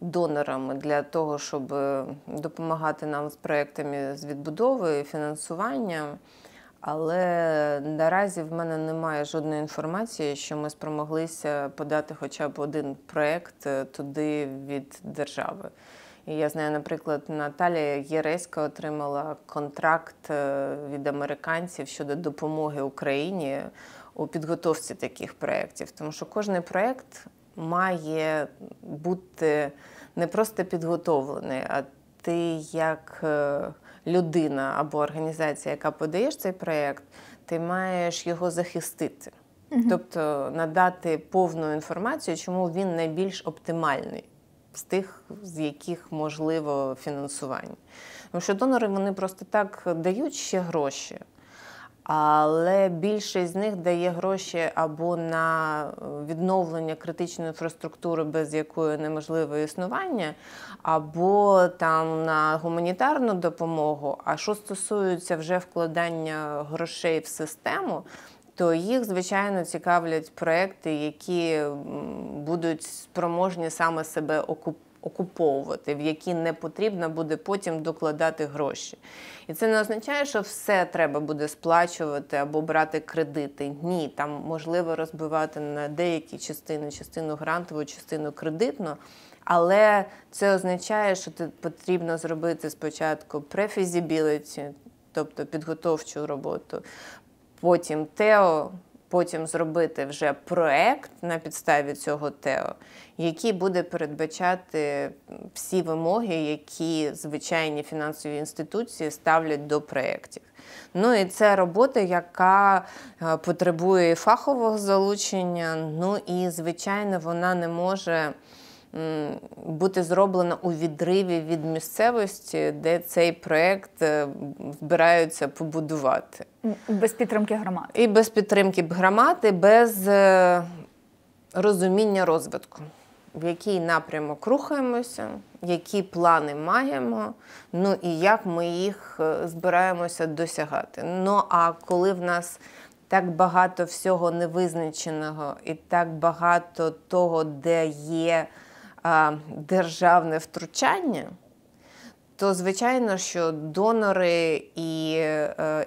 донорами для того, щоб допомагати нам з проєктами з відбудови, фінансування. Але наразі в мене немає жодної інформації, що ми спромоглися подати хоча б один проєкт туди від держави. І я знаю, наприклад, Наталія Єреська отримала контракт від американців щодо допомоги Україні у підготовці таких проєктів. Тому що кожен проєкт має бути не просто підготовлений, а ти як людина або організація, яка подаєш цей проєкт, ти маєш його захистити. Тобто надати повну інформацію, чому він найбільш оптимальний з тих, з яких можливо фінансування. Тому що донори, вони просто так дають ще гроші, але більшість з них дає гроші або на відновлення критичної інфраструктури, без якої неможливе існування, або там на гуманітарну допомогу. А що стосується вже вкладання грошей в систему, то їх, звичайно, цікавлять проекти, які будуть спроможні саме себе окуповувати, в які не потрібно буде потім докладати гроші. І це не означає, що все треба буде сплачувати або брати кредити. Ні, там можливо розбивати на деякі частини, частину грантову, частину кредитну, але це означає, що потрібно зробити спочатку pre-feasibility, тобто підготовчу роботу, потім ТЕО, потім зробити вже проект на підставі цього ТЕО, який буде передбачати всі вимоги, які звичайні фінансові інституції ставлять до проєктів. Ну і це робота, яка потребує фахового залучення, ну і, звичайно, вона не може бути зроблена у відриві від місцевості, де цей проєкт збираються побудувати. Без підтримки громади. І без підтримки громади, без розуміння розвитку. В який напрямок рухаємося, які плани маємо, ну і як ми їх збираємося досягати. Ну а коли в нас так багато всього невизначеного і так багато того, де є державне втручання, то, звичайно, що донори і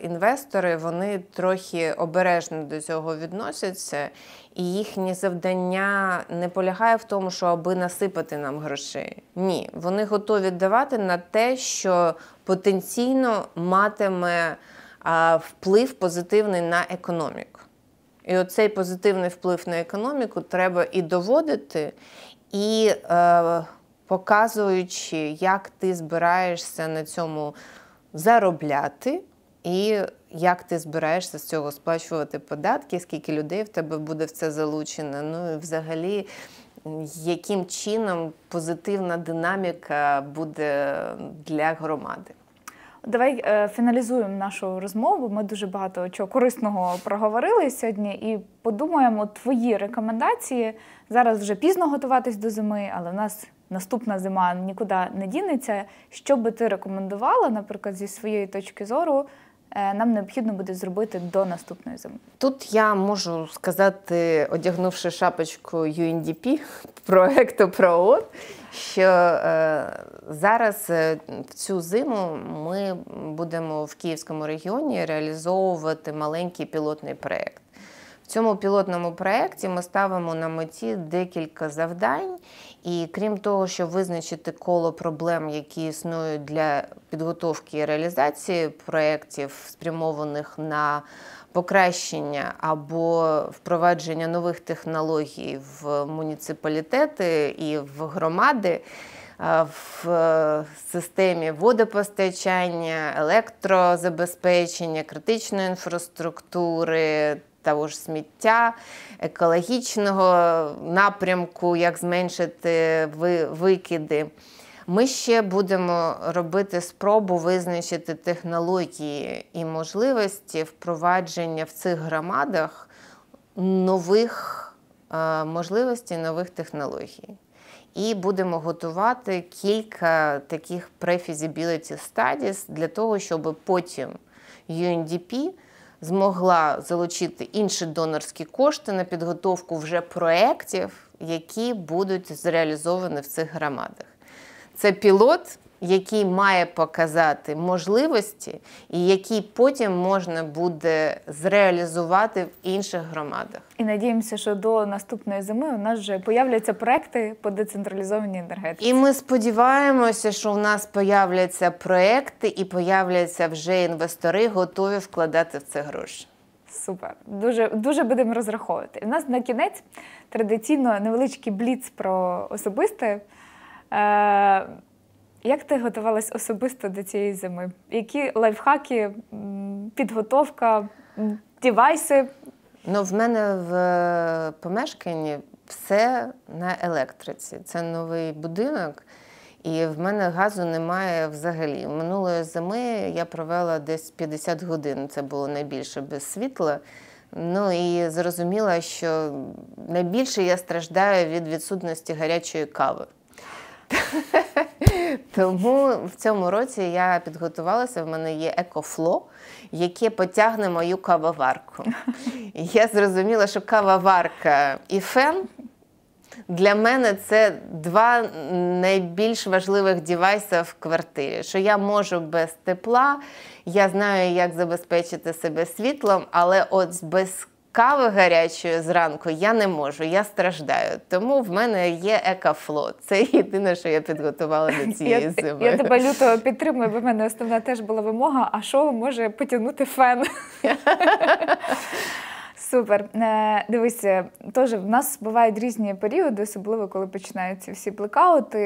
інвестори, вони трохи обережно до цього відносяться, і їхнє завдання не полягає в тому, що аби насипати нам грошей. Ні, вони готові давати на те, що потенційно матиме вплив позитивний на економіку. І оцей позитивний вплив на економіку треба і доводити, і показуючи, як ти збираєшся на цьому заробляти, і як ти збираєшся з цього сплачувати податки, скільки людей в тебе буде в це залучено, ну і взагалі, яким чином позитивна динаміка буде для громади. Давай фіналізуємо нашу розмову. Ми дуже багато чого корисного проговорили сьогодні і подумаємо твої рекомендації. Зараз вже пізно готуватись до зими, але в нас наступна зима нікуди не дінеться. Що би ти рекомендувала, наприклад, зі своєї точки зору, нам необхідно буде зробити до наступної зими? Тут я можу сказати, одягнувши шапочку UNDP, проекту ПРООН, що зараз в цю зиму ми будемо в Київському регіоні реалізовувати маленький пілотний проєкт. В цьому пілотному проєкті ми ставимо на меті декілька завдань, і крім того, щоб визначити коло проблем, які існують для підготовки і реалізації проєктів, спрямованих на покращення або впровадження нових технологій в муніципалітети і в громади, в системі водопостачання, електрозабезпечення, критичної інфраструктури, того ж сміття, екологічного напрямку, як зменшити викиди. Ми ще будемо робити спробу визначити технології і можливості впровадження в цих громадах нових можливостей, нових технологій. І будемо готувати кілька таких pre-feasibility studies для того, щоб потім UNDP змогла залучити інші донорські кошти на підготовку вже проєктів, які будуть зреалізовані в цих громадах. Це пілот, який має показати можливості і який потім можна буде зреалізувати в інших громадах. І надіємося, що до наступної зими у нас вже появляться проекти по децентралізованій енергетиці. І ми сподіваємося, що у нас появляться проекти і появляться вже інвестори, готові вкладати в це гроші. Супер. Дуже будемо розраховувати. У нас на кінець традиційно невеличкий бліц про особисте. Як ти готувалась особисто до цієї зими? Які лайфхаки, підготовка, девайси? Ну, в мене в помешканні все на електриці. Це новий будинок, і в мене газу немає взагалі. Минулої зими я провела десь 50 годин, це було найбільше без світла. Ну і зрозуміла, що найбільше я страждаю від відсутності гарячої кави. Тому в цьому році я підготувалася, в мене є EcoFlow, яке потягне мою кавоварку. Я зрозуміла, що кавоварка і фен для мене це два найбільш важливих девайси в квартирі. Що я можу без тепла, я знаю, як забезпечити себе світлом, але от без кави гарячої зранку я не можу, я страждаю. Тому в мене є EcoFlow. Це єдине, що я підготувала до цієї зими. Я тебе люто підтримую, бо в мене основна теж була вимога, а що може потягнути фен? Супер. Дивися, теж в нас бувають різні періоди, особливо коли починаються всі блекаути.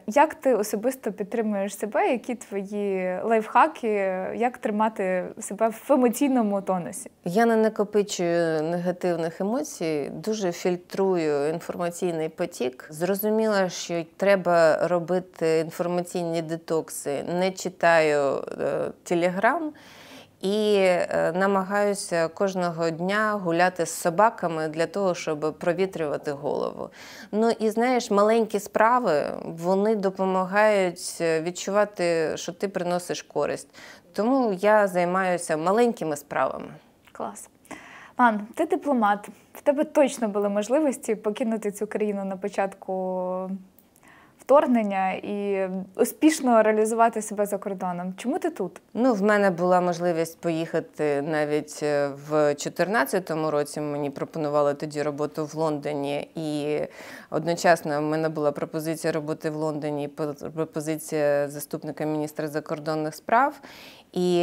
Як ти особисто підтримуєш себе? Які твої лайфхаки? Як тримати себе в емоційному тонусі? Я не накопичую негативних емоцій, дуже фільтрую інформаційний потік. Зрозуміла, що треба робити інформаційні детокси. Не читаю Телеграм. І намагаюся кожного дня гуляти з собаками для того, щоб провітрювати голову. Ну і знаєш, маленькі справи, вони допомагають відчувати, що ти приносиш користь. Тому я займаюся маленькими справами. Клас. Лан, ти дипломат. В тебе точно були можливості покинути цю країну на початку вторгнення і успішно реалізувати себе за кордоном. Чому ти тут? В мене була можливість поїхати навіть в 2014 році. Мені пропонували тоді роботу в Лондоні. І одночасно в мене була пропозиція роботи в Лондоні, пропозиція заступника міністра закордонних справ. І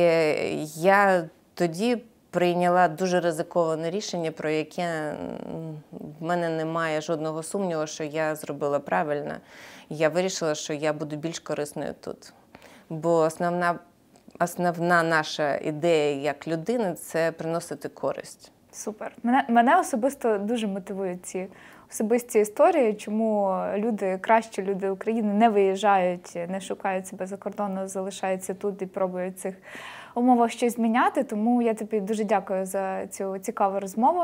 я тоді прийняла дуже ризиковане рішення, про яке в мене немає жодного сумніву, що я зробила правильно. Я вирішила, що я буду більш корисною тут. Бо основна наша ідея як людини – це приносити користь. Супер. Мене особисто дуже мотивують ці особисті історії, чому кращі люди України не виїжджають, не шукають себе за кордоном, залишаються тут і пробують в цих умовах щось зміняти. Тому я тобі дуже дякую за цю цікаву розмову.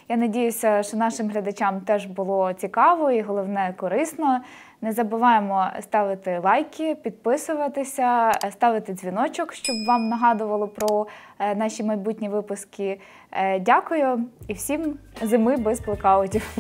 Я надіюся, що нашим глядачам теж було цікаво і, головне, корисно. Не забуваємо ставити лайки, підписуватися, ставити дзвіночок, щоб вам нагадувало про наші майбутні випуски. Дякую і всім зими без блекаутів.